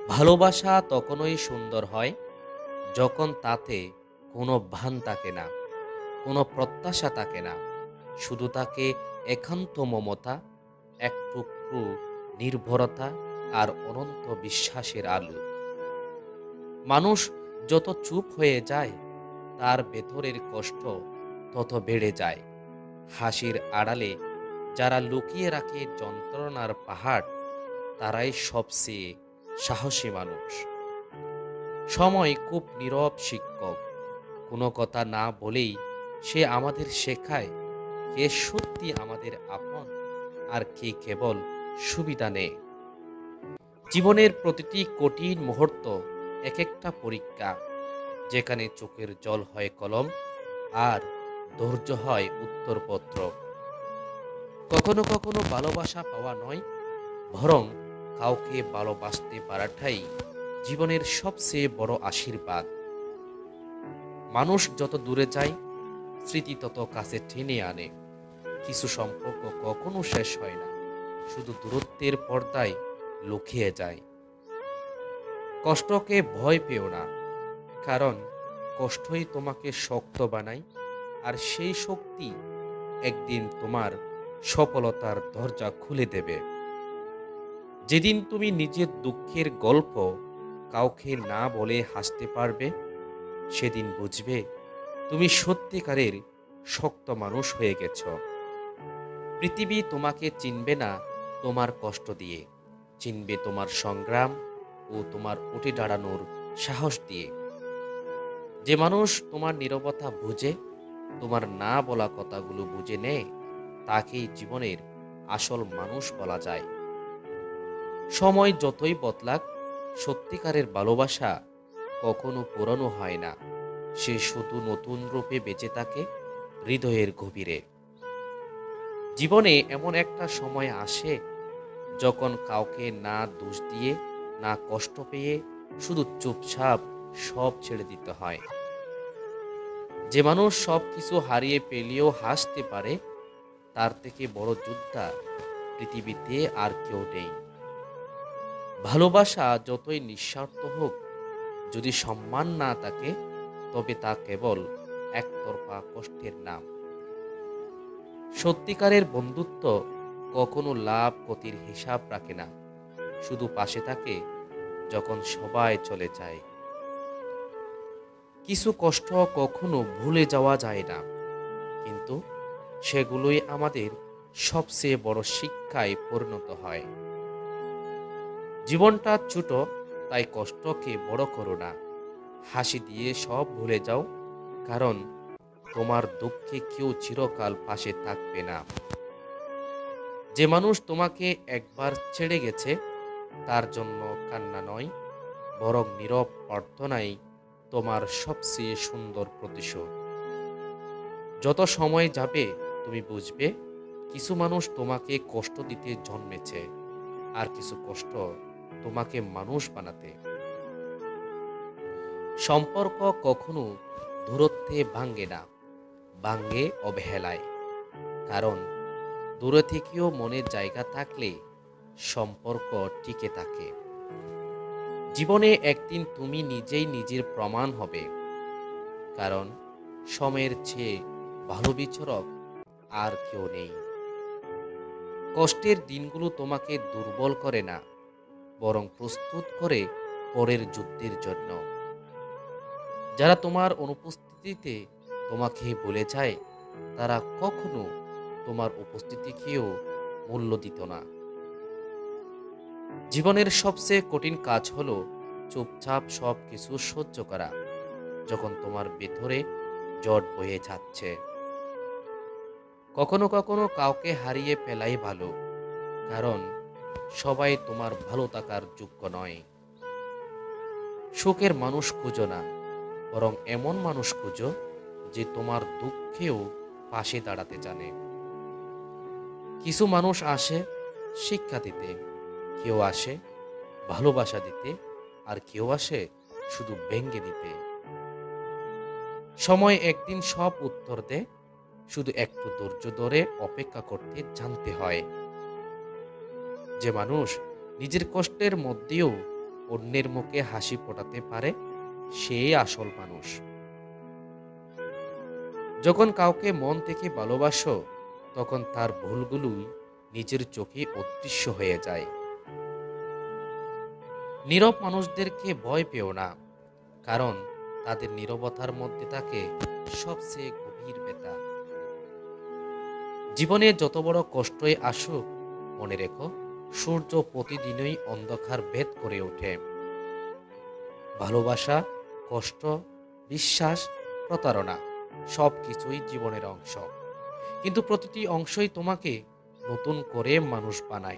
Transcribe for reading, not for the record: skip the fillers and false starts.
ভালোবাসা তখনই সুন্দর হয় যখন তাতে কোনো ভান থাকে না, কোনো প্রত্যাশা থাকে না। শুধু থাকে একান্ত মমতা, এক টুকরো নির্ভরতা আর অনন্ত বিশ্বাসের আলো। মানুষ যত চুপ হয়ে যায়, তার ভেতরের কষ্ট তত বেড়ে যায়। হাসির আড়ালে যারা লুকিয়ে রাখে যন্ত্রণার পাহাড়, তারাই সবচেয়ে সাহসী মানুষ। সময় খুব নীরব শিক্ষক। কোনো কথা না বলেই সে আমাদের শেখায় কে সত্যি আমাদের আপন আর কে কেবল সুবিধা নেয়। জীবনের প্রতিটি কঠিন মুহূর্ত এক একটা পরীক্ষা, যেখানে চোখের জল হয় কলম আর ধৈর্য হয় উত্তরপত্র। কখনো কখনো ভালোবাসা পাওয়া নয়, বরং কাউকে ভালোবাসতে পারাটাই জীবনের সবচেয়ে বড় আশীর্বাদ। মানুষ যত দূরে যায়, স্মৃতি তত কাছে টেনে আনে। কিছু সম্পর্ক কখনো শেষ হয় না, শুধু দূরত্বের পর্দায় লুকিয়ে যায়। কষ্টকে ভয় পেও না, কারণ কষ্টই তোমাকে শক্ত বানায়, আর সেই শক্তি একদিন তোমার সফলতার দরজা খুলে দেবে। যেদিন তুমি নিজের দুঃখের গল্প কাউকে না বলে হাসতে পারবে, সেদিন বুঝবে তুমি সত্যিকারের শক্ত মানুষ হয়ে গেছ। পৃথিবী তোমাকে চিনবে না তোমার কষ্ট দিয়ে, চিনবে তোমার সংগ্রাম ও তোমার উঠে দাঁড়ানোর সাহস দিয়ে। যে মানুষ তোমার নীরবতা বুঝে, তোমার না বলা কথাগুলো বুঝে নেয়, তাকেই জীবনের আসল মানুষ বলা যায়। সময় যতই বদলাক, সত্যিকারের ভালোবাসা কখনো পুরানো হয় না। সে শুধু নতুন রূপে বেঁচে থাকে হৃদয়ের গভীরে। জীবনে এমন একটা সময় আসে যখন কাউকে না দোষ দিয়ে, না কষ্ট পেয়ে, শুধু চুপচাপ সব ছেড়ে দিতে হয়। যে মানুষ সবকিছু হারিয়ে পেলেও হাসতে পারে, তার থেকে বড় যোদ্ধা পৃথিবীতে আর কেউ নেই। ভালোবাসা যতই নিঃস্বার্থ হোক, যদি সম্মান না থাকে, তবে তা কেবল একতরফা কষ্টের নাম। সত্যিকারের বন্ধুত্ব কখনো লাভ ক্ষতির হিসাব রাখে না, শুধু পাশে থাকে যখন সবাই চলে যায়। কিছু কষ্ট কখনো ভুলে যাওয়া যায় না, কিন্তু সেগুলোই আমাদের সবচেয়ে বড় শিক্ষায় পরিণত হয়। জীবনটা ছোট, তাই কষ্টকে বড় করো না। হাসি দিয়ে সব ভুলে যাও, কারণ তোমার দুঃখে কেউ চিরকাল পাশে থাকবে না। যে মানুষ তোমাকে একবার ছেড়ে গেছে, তার জন্য কান্না নয়, বরং নীরব প্রার্থনাই তোমার সবচেয়ে সুন্দর প্রতিশোধ। যত সময় যাবে, তুমি বুঝবে কিছু মানুষ তোমাকে কষ্ট দিতে জন্মেছে, আর কিছু কষ্ট তোমাকে মানুষ বানাতে। সম্পর্ক কখনো দূরত্বে ভাঙ্গে না, ভাঙ্গে অবহেলায়। কারণ দূরে থেকেও মনের জায়গা থাকলে সম্পর্ক টিকে থাকে। জীবনে একদিন তুমি নিজেই নিজের প্রমাণ হবে, কারণ সময়ের চেয়ে ভালো বিচারক আর কেউ নেই। কষ্টের দিনগুলো তোমাকে দুর্বল করে না, বরং প্রস্তুত করে পরের যুদ্ধের জন্য। যারা তোমার অনুপস্থিতিতে তোমাকে ভুলে যায়, তারা কখনো তোমার উপস্থিতিকেও মূল্য দিত না। জীবনের সবচেয়ে কঠিন কাজ হলো চুপচাপ সব কিছু সহ্য করা, যখন তোমার ভেতরে জট বয়ে যাচ্ছে। কখনো কখনো কাউকে হারিয়ে ফেলাই ভালো, কারণ সবাই তোমার ভালো থাকার যোগ্য নয়। সুখের মানুষ খুঁজো না, বরং এমন মানুষ খুঁজো যে তোমার দুঃখেও পাশে দাঁড়াতে জানে। কিছু মানুষ আসে শিক্ষা দিতে, কেউ আসে ভালোবাসা দিতে, আর কেউ আসে শুধু ভেঙে দিতে। সময় একদিন সব উত্তর দেয়, শুধু একটু ধৈর্য ধরে অপেক্ষা করতে জানতে হয়। যে মানুষ নিজের কষ্টের মধ্যেও অন্যের মুখে হাসি ফোটাতে পারে, সেই আসল মানুষ। যখন কাউকে মন থেকে ভালোবাসো, তখন তার ভুলগুলোই নিজের চোখে অদৃশ্য হয়ে যায়। নীরব মানুষদেরকে ভয় পেও না, কারণ তাদের নীরবতার মধ্যে থাকে সবচেয়ে গভীর ব্যথা। জীবনে যত বড় কষ্টই আসুক, মনে রেখো, সূর্য প্রতিদিনই অন্ধকার ভেদ করে ওঠে। ভালোবাসা, কষ্ট, বিশ্বাস, প্রতারণা সবকিছুই জীবনের অংশ। কিন্তু প্রতিটি অংশই তোমাকে নতুন করে মানুষ বানায়।